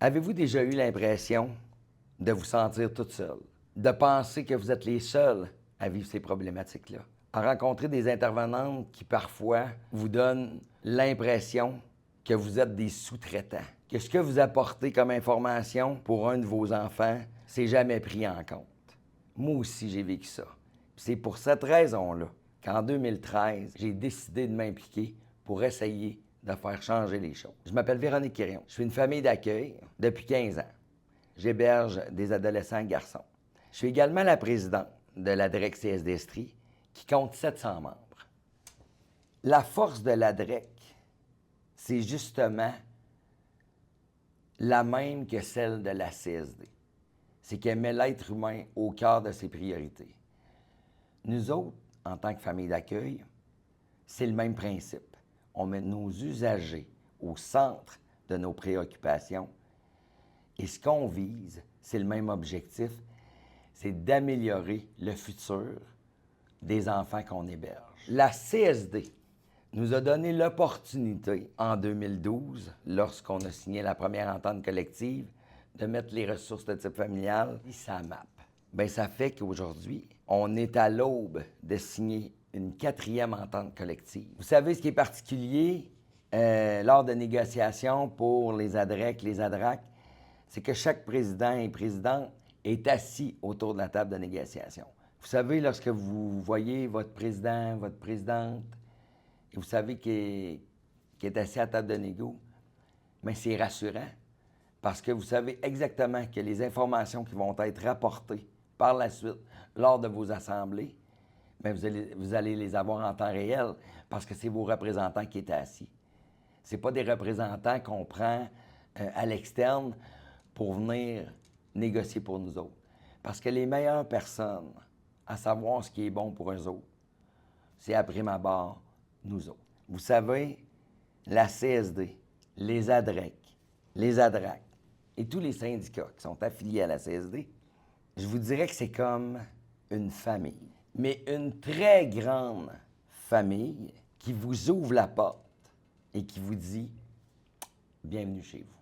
Avez-vous déjà eu l'impression de vous sentir toute seule, de penser que vous êtes les seuls à vivre ces problématiques-là, à rencontrer des intervenantes qui parfois vous donnent l'impression que vous êtes des sous-traitants, que ce que vous apportez comme information pour un de vos enfants, c'est jamais pris en compte. Moi aussi, j'ai vécu ça. Puis c'est pour cette raison-là qu'en 2013, j'ai décidé de m'impliquer pour essayer de faire changer les choses. Je m'appelle Véronique Quirion. Je suis une famille d'accueil depuis 15 ans. J'héberge des adolescents garçons. Je suis également la présidente de l'ADREC CSD Estrie, qui compte 700 membres. La force de l'ADREC, c'est justement la même que celle de la CSD. C'est qu'elle met l'être humain au cœur de ses priorités. Nous autres, en tant que famille d'accueil, c'est le même principe. On met nos usagers au centre de nos préoccupations. Et ce qu'on vise, c'est le même objectif, c'est d'améliorer le futur des enfants qu'on héberge. La CSD nous a donné l'opportunité, en 2012, lorsqu'on a signé la première entente collective, de mettre les ressources de type familial sur la map. Bien, ça fait qu'aujourd'hui, on est à l'aube de signer une 4e entente collective. Vous savez, ce qui est particulier lors de négociations pour les ADREC, les ADRAC, c'est que chaque président et présidente est assis autour de la table de négociation. Vous savez, lorsque vous voyez votre président, votre présidente, et vous savez qu'il est assis à la table de négo, mais c'est rassurant parce que vous savez exactement que les informations qui vont être rapportées par la suite lors de vos assemblées, bien, vous allez les avoir en temps réel parce que c'est vos représentants qui étaient assis. Ce n'est pas des représentants qu'on prend à l'externe pour venir négocier pour nous autres. Parce que les meilleures personnes à savoir ce qui est bon pour eux autres, c'est à prime abord nous autres. Vous savez, la CSD, les ADREC, les ADRAC et tous les syndicats qui sont affiliés à la CSD, je vous dirais que c'est comme une famille. Mais une très grande famille qui vous ouvre la porte et qui vous dit « Bienvenue chez vous ».